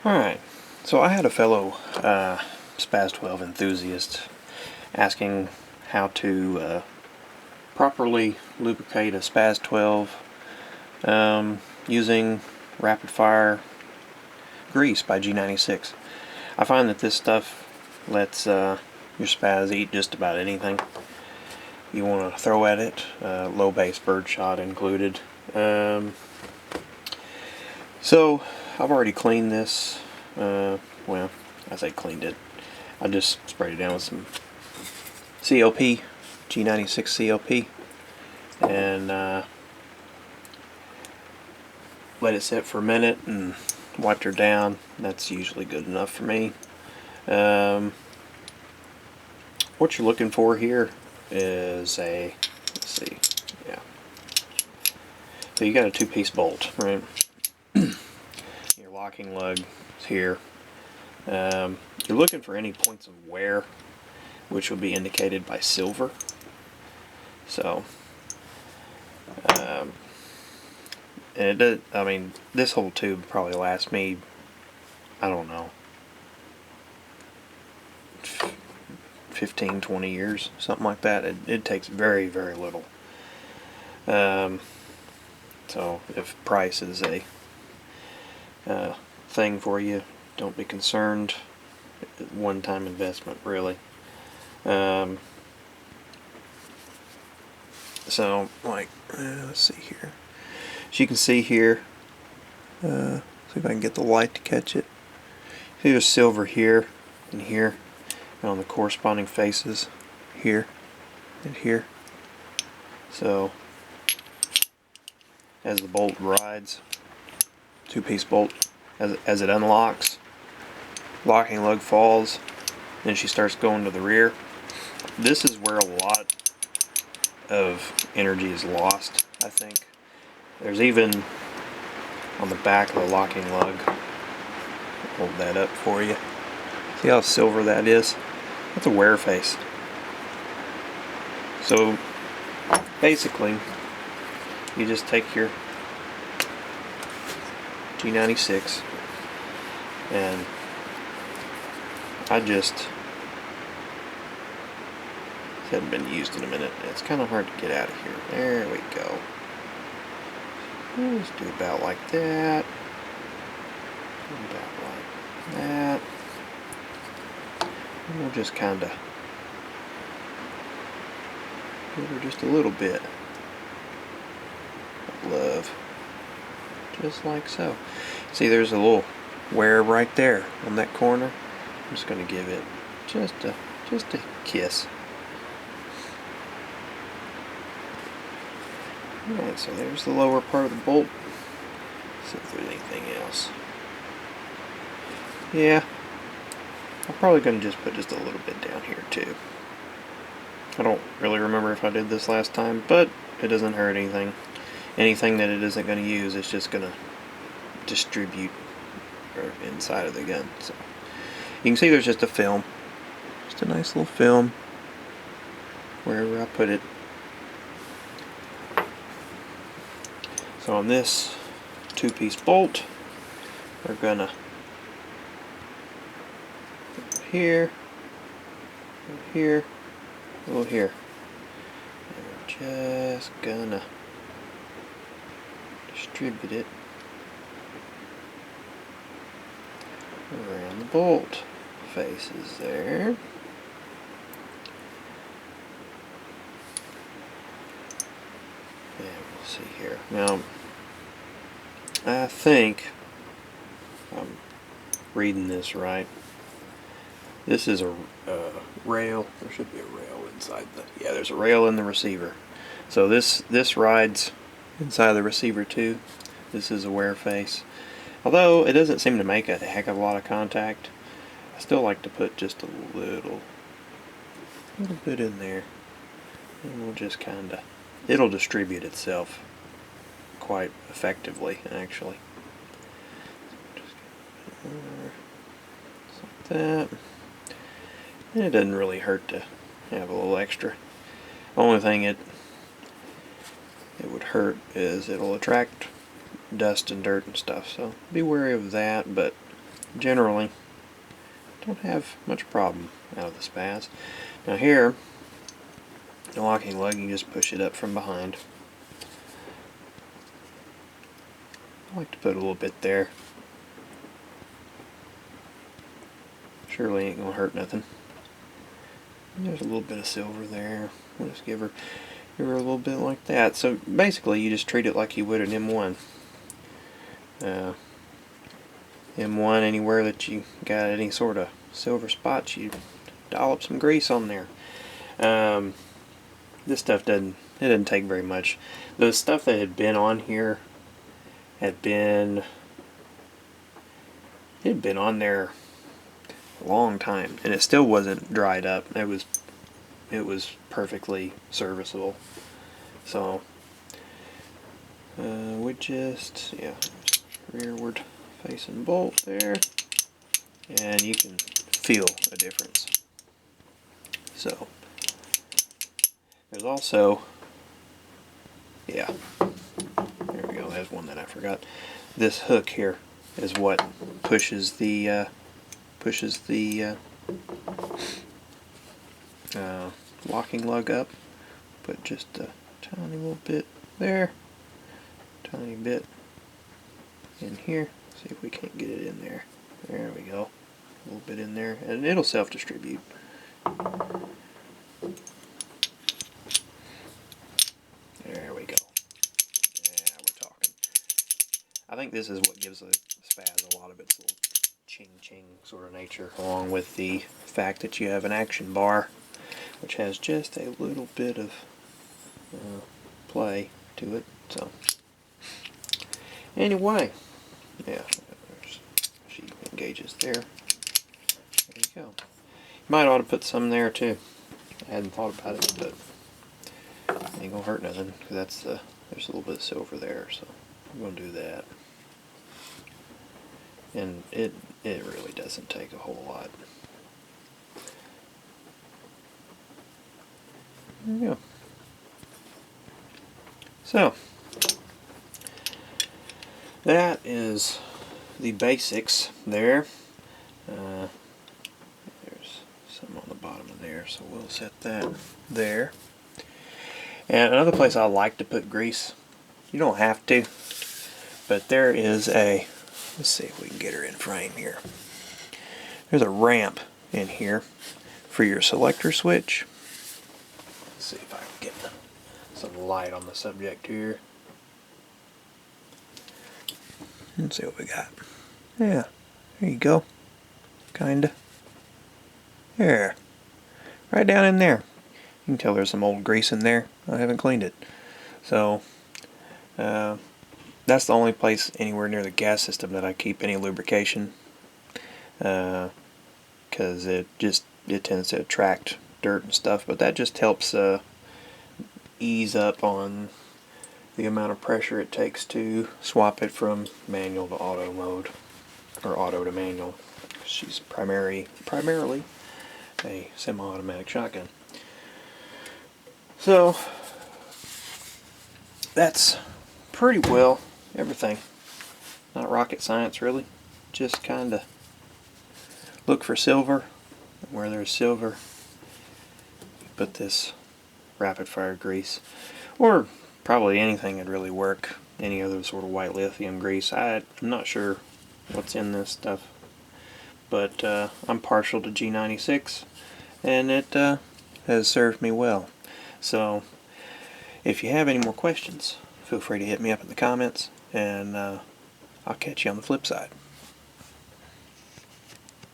Alright, so I had a fellow SPAS-12 enthusiast asking how to properly lubricate a SPAS-12 using RapidFire grease by G96. I find that this stuff lets your SPAS eat just about anything you want to throw at it, low base birdshot included. So I've already cleaned this. Well, I say cleaned it. I just sprayed it down with some CLP, G96 CLP, and let it sit for a minute and wiped her down. That's usually good enough for me. What you're looking for here is a, let's see, yeah. So you got a two-piece bolt, right? Your locking lug is here. You're looking for any points of wear, which will be indicated by silver. So, and it does, I mean, this whole tube probably lasts me, I don't know, 15, 20 years, something like that. It takes very, very little. So if price is a thing for you, don't be concerned. One-time investment, really. So, like, let's see here. As you can see here, see if I can get the light to catch it. See, there's silver here and here, and on the corresponding faces here and here. So, as the bolt rides, two-piece bolt, as it unlocks, locking lug falls, then she starts going to the rear. This is where a lot of energy is lost, I think. There's even on the back of the locking lug, hold that up for you. See how silver that is? That's a wear face. So basically, you just take your G96 and it hadn't been used in a minute. It's kind of hard to get out of here. There we go. Let's do about like that. About like that. And we'll just kind of give her just a little bit of love. Just like so. See, there's a little wear right there on that corner. I'm just going to give it just a kiss. Alright, so there's the lower part of the bolt. Let's see if there's anything else. Yeah, I'm probably going to just put just a little bit down here too. I don't really remember if I did this last time, but it doesn't hurt anything. Anything that it isn't going to use, it's just going to distribute inside of the gun. So you can see there's just a film, just a nice little film wherever I put it. So on this two-piece bolt, we're gonna go here, here, go here, and we're just gonna distribute it around the bolt faces there. And we'll see here. Now, I think I'm reading this right. This is a rail. There should be a rail inside the. Yeah, there's a rail in the receiver. So this rides inside the receiver too. This is a wear face. Although it doesn't seem to make a heck of a lot of contact, I still like to put just a little bit in there, and we'll just kind of. It'll distribute itself quite effectively, actually. Just like that. And it doesn't really hurt to have a little extra. Only thing it would hurt is it'll attract dust and dirt and stuff, so be wary of that, but generally don't have much problem out of the SPAS. Now here, the locking lug, you just push it up from behind. I like to put a little bit there. Surely ain't gonna hurt nothing. And there's a little bit of silver there. We'll just give her a little bit like that. So basically, you just treat it like you would an M1. M1, anywhere that you got any sort of silver spots, you dollop some grease on there. This stuff doesn't take very much. The stuff that had been on here had been on there a long time, and it still wasn't dried up. It was perfectly serviceable. So we just rearward facing bolt there, and you can feel a difference. So there's also, there we go, there's one that I forgot. This hook here is what pushes the locking lug up. Put just a tiny little bit there, tiny bit in here. See if we can't get it in there. There we go. A little bit in there, and it'll self-distribute. There we go. Yeah, we're talking. I think this is what gives the SPAS a lot of its little ching-ching sort of nature, along with the fact that you have an action bar, which has just a little bit of play to it. So anyway, yeah, she engages there. There you go. You might ought to put some there too. I hadn't thought about it, but ain't gonna hurt nothing, because there's a little bit of silver there, so I'm gonna do that. And it really doesn't take a whole lot. There you go. So that is the basics there. There's some on the bottom of there, so we'll set that there. And another place I like to put grease, you don't have to, but there is a, let's see if we can get her in frame here. There's a ramp in here for your selector switch. Let's see if I can get some light on the subject here. Let's see what we got. Yeah, there you go. Kinda. There. Right down in there. You can tell there's some old grease in there. I haven't cleaned it. So, that's the only place anywhere near the gas system that I keep any lubrication. Because it tends to attract dirt and stuff. But that just helps ease up on the amount of pressure it takes to swap it from manual to auto mode, or auto to manual. She's primarily a semi-automatic shotgun. So that's pretty well everything. Not rocket science really, just kinda look for silver. Where there's silver, you put this RapidFire grease, or probably anything would really work. Any other sort of white lithium grease. I'm not sure what's in this stuff, but I'm partial to G96, and it has served me well. So if you have any more questions, feel free to hit me up in the comments, and I'll catch you on the flip side.